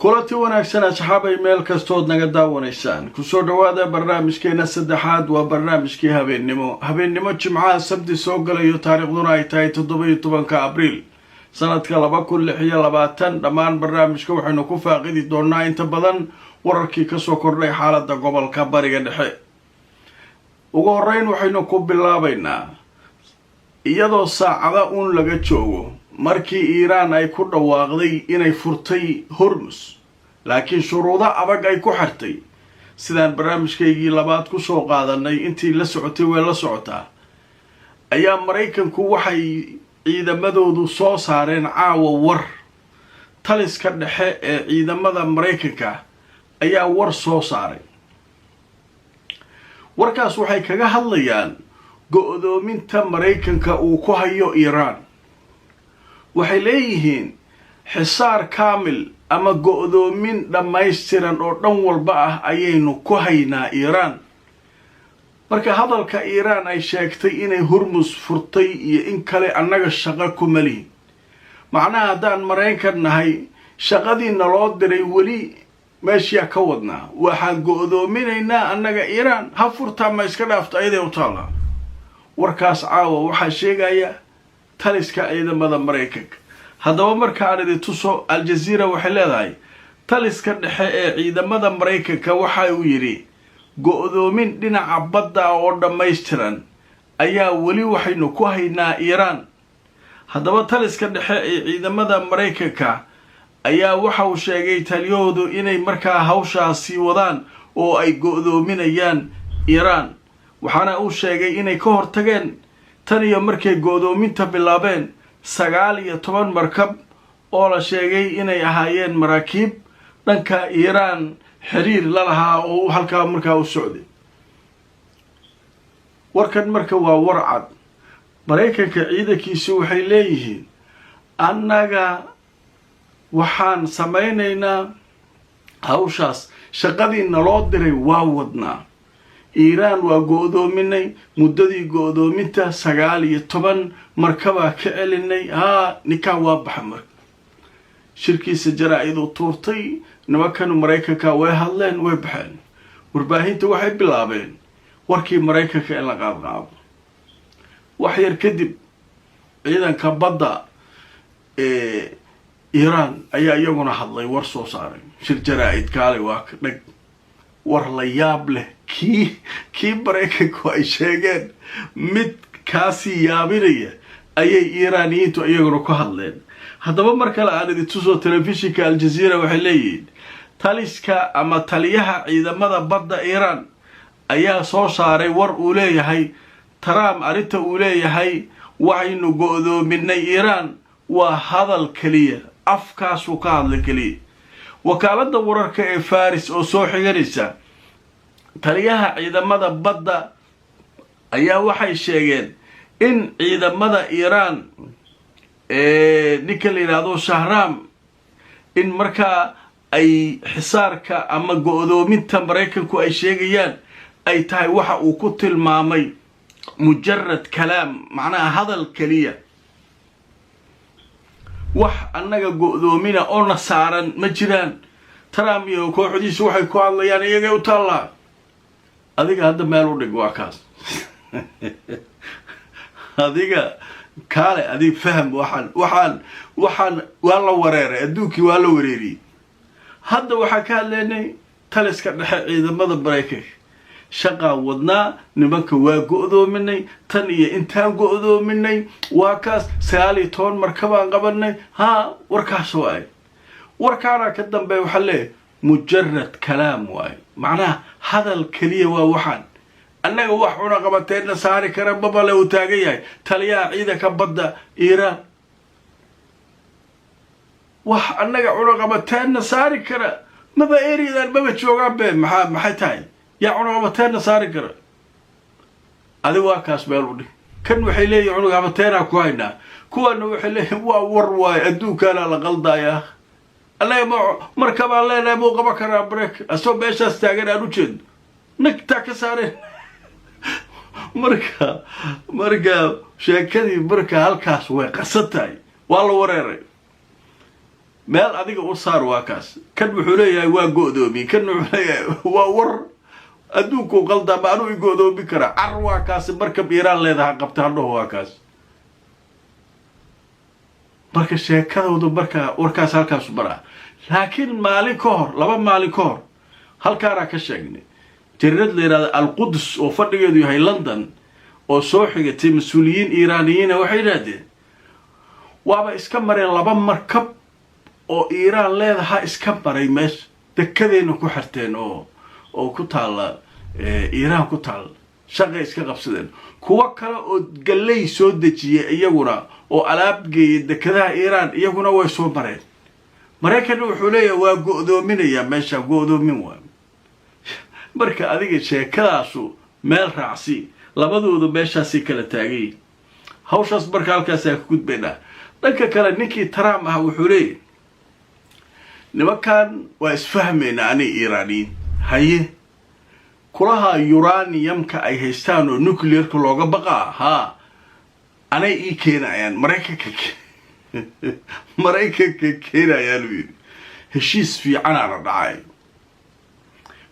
kulanti wanaagsan asxaabay meel kastood naga daawanaysaan kusoo dhawaada barnaamijkeena saddexaad waa barnaamijkii habeennimo jimcaha sabti soo galayo taariikhduna ay tahay 17 abriil sanadka 2026 dhammaan barnaamijka waxaynu ku faaqidi doonaa inta badan wararkii kasoo kordhay xaaladda gobolka bariga dhexe ugu horeyn waxaynu ku bilaabaynaa iyadoo saacada uun laga joogo markii Iiraan ay ku dhawaaqday inay furtay Hormuz laakiin shuruudo adag ay ku xirtay sidaan barnaamijkeygii labaad ku soo qaadanay intii la socotay way la socotaa ayaa Mareykanku waxay ciidamadoodu soo saareen caawa war taliska dhexe ee ciidamada Mareykanka ayaa war soo saaray warkaas waxay kaga hadlayaan go'doominta Mareykanka uu ku hayo Iiraan waxay leeyihiin xisaar kaamil ama go'doomin dhammaystiran oo dhan walba ah ayaynu ku haynaa Iiraan marka hadalka Iiraan ay sheegtay inay Hormuz furtay iyo in kale annaga shaqo ku mali macnaha haddaan Mareykan nahay shaqadiina loo diray weli meesha ka wadnaa waxaan go'doominaynaa annaga Iiraan ha furtaa ma iska dhaafto ayday u taala warkaas caawa waxaa sheegaya taliska ciidamada Mareykanka haddaba marka aan idin tuso Al Jazeera waxay leedahay taliska dhexe ee ciidamada Mareykanka waxa uu yiri go'doomin dhinaca badda oo dhammaystiran ayaa weli waxaynu ku haynaa Iiraan haddaba taliska dhexe ee ciidamada Mareykanka ayaa waxa uu sheegay taliyoodu inay markaa hawshaasi wadaan oo ay go'doominayaan Iiraan waxaana uu sheegay inay ka hortageen tan iyo markay go'doominta bilaabeen 19 markab oo la sheegay inay ahaayeen maraakiib dhanka Iiraan xiriir la lahaa oo halka markaa u socday warkan marka waa warcad Mareykanka ciidankiisu waxay leeyihiin annaga waxaan samaynaynaa hawshaas shaqadii naloo diray waa wadnaa Iiraan waa go'doominay muddadii go'doominta 19 markaba ka celinay ninka waa baxmar shirkiisa jaraa'idu tuurtay nimankan Mareykanka way hadleen way baxeen warbaahinta waxay bilaabeen warkii Mareykanka in la qaadqaado wax yar kadib ciidanka badda ee Iiraan ayaa iyaguna hadlay war soo saaray shir jaraa'id kaale waa dhag war la yaab leh kii Mareykanku ay sheegeen mid kaasi yaabinaya ayay Iiraaniyiintu iyaguna ku hadleen haddaba marka la aadid tuso telefishinka Al Jazeera waxay leeyihiin taliska ama taliyaha ciidamada badda Iiraan ayaa soo saaray war uu leeyahay Trump arinta uu leeyahay waxaynu go'doominay Iiraan waa hadal kaliya afkaas uu ka hadlay kaliya wakaaladda wararka ee Faris oo soo xiganaysa taliyaha ciidamada badda ayaa waxay sheegeen in ciidamada Iiraan ninka la yiraahdo Shahram in markaa ay xisaarka ama go'doominta Mareykanku ay sheegayaan ay tahay waxa uu ku tilmaamay mujarrad kalaam macnaha hadal kaliya wax annaga go'doomina oo nasaaran ma jiraan Trump iyo kooxdiisu waxay ku hadlayaan iyaga u taala adiga hadda meel u dhig waa kaas adiga kaale adiga faham waxaan waa la wareeray adduunkii waa la wareeriyay hadda waxaa ka hadlaynay taliska dhexe ciidamada Mareykanka shaqa wadnaa nimanka waa go'doominay tan iyo intaan go'doominay waa kaas 19 markabaan qabanay warkaas waay warkaana ka dambe waxa leeyahay mujarrad kalaam waay macnaha hadal kaliya waa waxaan annaga wax una qabateena saari kara babale uu taagan yahay taliyaha ciidanka badda Iiraan wax annaga una qabateena saari kara maba eeridan maba joogaan be maxay tahay yaa una qabateena saari kara adiga waa kaas meel u dhig kan waxay leeyihiin una qabateena ku haynaa kuwana waxay leeyihiin waa war waay adduunkaana la qaldayaa annaga markaba leenahay buu qaba karaa break asoo meeshaas taagan aan u jeedo nagta ka saareen marka sheekadii marka halkaas way qasan tahay waa la wareeray meel adiga u saar waa kaas kan wuxuu leeyahay waa go'doomi kan wuxuu leeyahay waa war adduunku qaldan ma anu go'doomi kara car waa kaas marka Iiraan leedahay qabta hadhow waa kaas marka sheekadoodu marka warkaas halkaas bara laakiin maalin ka hor laba maalin ka hor halkaana ka sheegnay tirad leeyahay al-Quds oo fadhigeedu yahay London oo soo xigtay mas'uuliyiin Iiraaniyiin waxay yiraahdeen waaba iska mareen laba markab oo Iiraan leedahay iska maray meesha dekedeena ku xirteen oo ku taala Iiraan ku taal shaqay iska qabsadeen kuwa kale oo galay soo dejiyay iyaguna oo alaab geeyay dekedaha Iiraan iyaguna way soo mareen Mareykanku wuxuu leeyahay waa go'doominaya meesha go'doomin waa marka adiga sheekadaasu meel raacsi labadoodu meeshaasi kala taagay hawshaas marka halkaas ay ku gudbayna dhanka kale ninkii Trump ah wuxuu leeyahay nimankan waa isfahmayna ani Iiraaniin haye kulaha uraniumka ay haystaan oo nuclearka looga baqaa ha anay ii keenayaan Mareykanka keenayaan heshiis fiican aan dhacay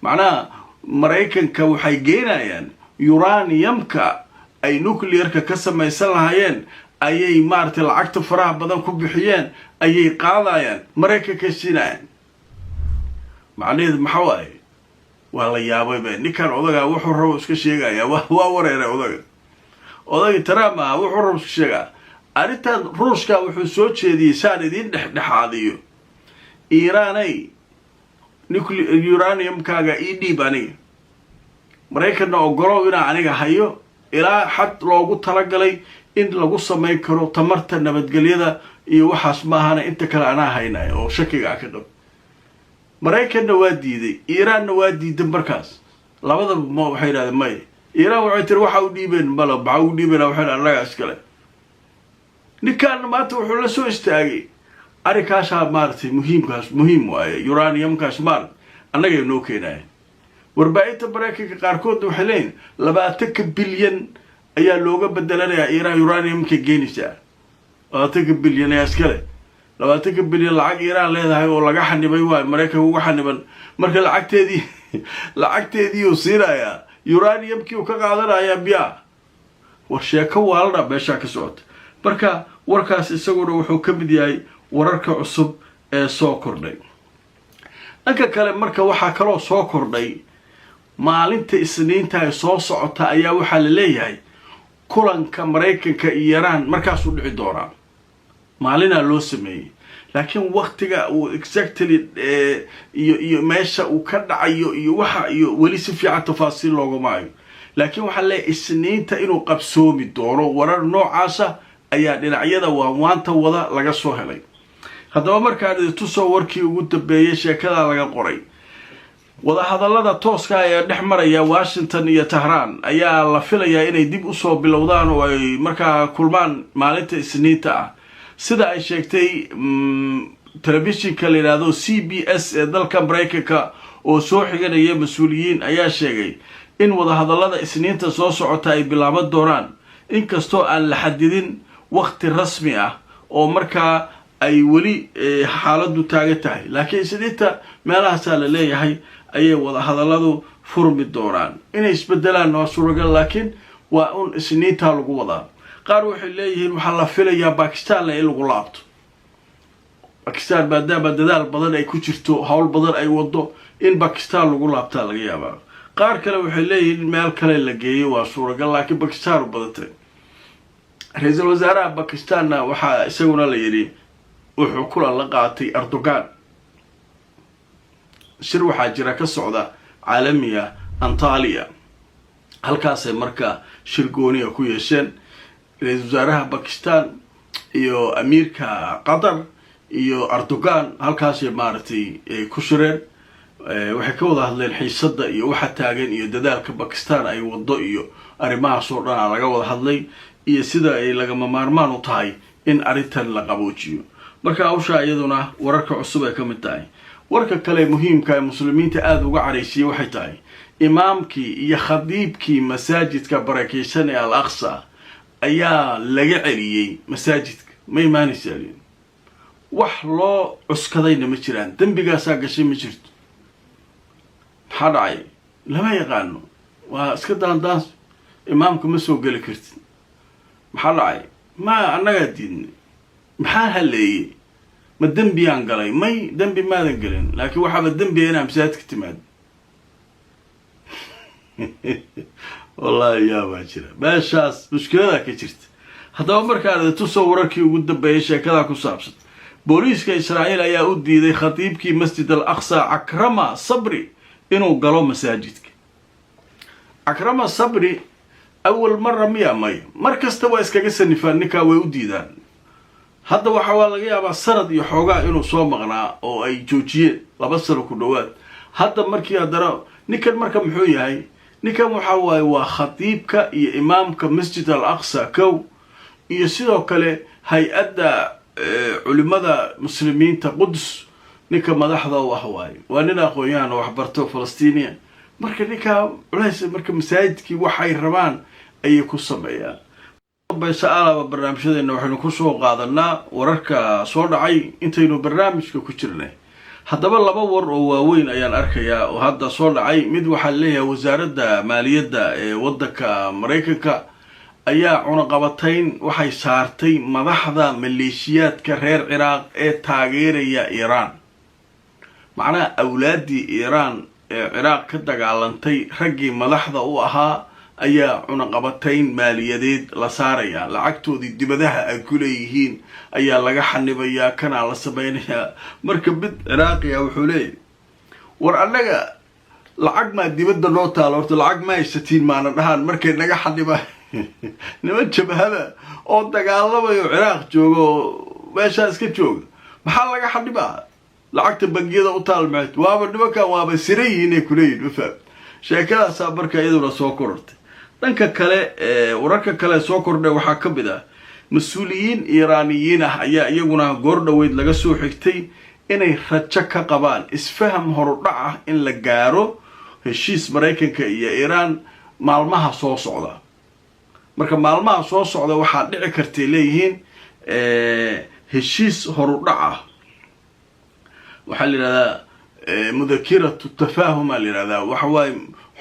macnaha Mareykanka waxay geenayaan uraniumka ay nuclearka ka samaysan lahaayeen ayay maartay lacagta faraha badan ku bixiyeen ayay qaadayaan Mareykanka siinayaan macnaheedu maxaa waaye waa la yaabay ninkan odaga wuxuu rabo iska sheegaya waa wareeray odaga Trump wuxuu rabo iska sheegaya arintan Ruushka wuxuu soo jeediyay saan idin dhexdhexaadiyo Iiraanay nuclear uraniumkaaga ii dhiib aniga Mareykanna ogolow inaan aniga hayo ilaa xad loogu talagalay in lagu sameyn karo tamarta nabadgelyada iyo waxaas ma ahana inta kale ana haynay oo shakiga ka qab Mareykanna waa diiday Iiraanna waa diiday markaas labada ma waxay yiraahdeen may Iiraan waxay tir waxa u dhiibeen bala baxa u dhiibeen waxay anaga iskale ninkan maanta wuxuu la soo istaagay arikaas maartay muhiim waaye uraniumkaas maar anaga noo keenay warbaahinta Mareykanka qaarkood waxay leeyihiin 20 bilyan ayaa looga bedelanayaa Iiraan uraniumka geenisa 20 bilyan ayaa iskale 20 bilyan lacag Iiraan leedahay oo laga xanibay waa Mareykanka uga xaniban marka lacagteedii oo siiraya uraniumkii uu ka qaadanaya biya war sheeko waalna meesha ka socota marka warkaas isaguna wuxuu ka mid yahay wararka cusub ee soo kordhay dhanka kale marka waxa kale soo kordhay maalinta Isniinta ay soo socota ayaa waxa la leeyahay kulanka Mareykanka iyo Iiraan markaas u dhici doona maalina loo sameeyay laakiin waqtiga uu exactly iyo meesha uu ka dhacayo iyo waxa iyo wali si fiican tafaasiil looga maayo laakiin waxa la Isniinta inuu qabsoomi doono warar noocaasa ayaa dhinacyada waanta wada laga soo helay haddaba markaan tusoo warkii ugu dambeeyay sheekada laga qoray wada hadallada tooska ee dhex maraya Washington iyo Tehran ayaa la filayaa inay dib u soo bilowdaan oo ay markaa kulmaan maalinta Isniinta ah sida ay sheegtay telefishinka la yiraahdo CBS ee dalka Mareykanka oo soo xiganaya mas'uuliyiin ayaa sheegay in wada hadallada Isniinta soo socota ay bilaaban doonaan inkastoo aan la xadidin waqti rasmi ah oo markaa ay wali xaaladu taagan tahay laakiin Isniinta meelahaas la leeyahay ayay wada hadalladu furmi doonaan inay isbedelaan waa suuragal laakiin waa un Isniinta lagu wadaa qaar waxay leeyihiin waxa la filayaa Pakistan in lagu laabto Pakistan maadaama dadaal badan ay ku jirto hawl badan ay wado in Pakistan lagu laabta laga yaabaa qaar kale waxay leeyihiin meel kale la geeyo waa suuragal laakiin Pakistan u badatay ra'iisul wasaaraha Pakistan waxa isaguna la yiri wuxuu kula la qaatay Erdogan shir waxa jira ka socda caalamiga Antalya halkaas ay markaa shir gooniya ku yeesheen ra'iisul wasaaraha Pakistan iyo amiirka Qatar iyo Erdogan halkaas ay maartay ku shireen waxay ka wada hadleen xiisadda iyo waxa taagan iyo dadaalka Pakistan ay wado iyo arrimaha soo dhan laga wada hadlay iyo sida ay laga maarmaan u tahay in arintan la qaboojiyo marka hawsha iyaduna wararka cusub ay ka mid tahay warka kale muhiimka ee muslimiinta aad uga careysiyay waxay tahay imaamkii iyo khadiibkii masaajidka barakeysan ee Al-Aqsa ayaa laga celiyay masaajidka ma imaanaysan wax loo cuskadayna ma jiraan dembigaasaa gashay ma jirto maxaa dhacay lama yaqaano waa iska daandaans imaamka ma soo geli kartid maxaa dhacay ma annagaa diidnay maxaa haleeyey ma dembiyaan galay may dembi maadan gelin laakiin waxaaba dembiya inaa masaajidka timaado wallahi yaabaa jira meeshaas mushkiladaa ka jirta haddaba markaan tusoo wararkii ugu dambeeyay sheekadaa ku saabsan booliiska israa'iil ayaa u diiday khatiibkii masjid al aqsa cakrama sabri inuu galo masaajidka cakrama sabri awal mara miya may mar kasta waa iskaga sanifaan ninkaa way u diidaan hadda waxa waa laga yaabaa sanad iyo xoogaa inuu soo maqnaa oo ay joojiyeen 2 sano ku dhawaad hadda markii haddana ninkan marka muxuu yahay ninkan waxa waaye waa khatiibka iyo imaamka masjid al aqsa kow iyo sidoo kale hay-adda culimada muslimiinta quds ninka madaxda u ah waaye waa nin aqoon-yahan oo waxbarto falastiiniya marka ninkaa culays marka masaajidkii waxay rabaan ayay ku sameeyaan baysaalaaba barnaamijyadeena waxaynu ku soo qaadanaa wararka soo dhacay intaynu barnaamijka ku jirnay haddaba 2 war oo waaweyn ayaan arkayaa oo hadda soo dhacay mid waxaa leeyahay wasaaradda maaliyadda ee waddanka Mareykanka ayaa cunaqabatayn waxay saartay madaxda maleeshiyaadka reer Ciraaq ee taageeraya Iiraan macnaha awlaadii Iiraan ee Ciraaq ka dagaalantay raggii madaxda u ahaa ayaa cunaqabatayn maaliyadeed la saaraya lacagtoodii dibadaha ay ku leeyihiin ayaa laga xanibayaa kana la sameeynaya marka mid Ciraaqiya wuxuu leeyahay war annaga lacag ma dibadda loo taalo horta lacag ma haysatiin maana dhahan markay naga xaniba niman jabhada oo dagaalamayo Ciraaq joogo meesha iska jooga maxaa laga xanibaa lacagta bangiyada u taalmeed waaba nimankan waaba sirayiin ay ku leeyihiin wafa sheekadaas marka iyaduna soo korortay dhanka kale wararka kale soo kordhay waxaa ka mid ah mas'uuliyiin Iiraaniyiin ah ayaa iyaguna goor dhaweyd laga soo xigtay inay rajo ka qabaan isfaham horudhac ah in la gaaro heshiis Mareykanka iyo Iiraan maalmaha soo socda marka maalmaha soo socda waxaa dhici kartay leeyihiin heshiis horudhac ah waxaa la yiraahdaa mudakiratu tafaahum la yiraahdaa waxa way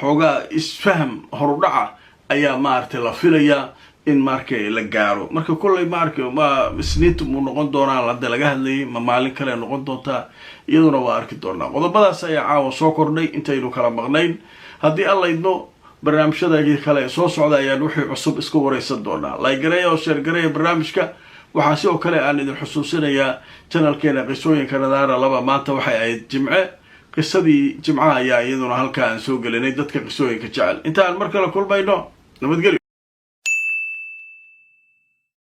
xoogaa isfaham horudhaca ayaa maartay la filayaa in markay la gaaro marka kulay markay ma isniintu mu noqon doonaa la laga hadlayay ma maalin kale noqon doontaa iyaduna waa arki doonaa qodobadaas ayaa caawa soo kordhay intaynu kala maqnayn haddii alla idmo barnaamijyada kale soo socda ayaan wixii cusub isku wareysan doonaa like gareeyo oo share gareeyo barnaamijka waxaa sidoo kale aan idin xusuusinayaa channelkeena qisooyinka nadaara 2 maanta waxay ahayd jimce qisadii jimcaha ayaa iyaduna halka aan soo gelinay dadka qisooyinka jecel inta aan mar kale kulmayno nabadgelyo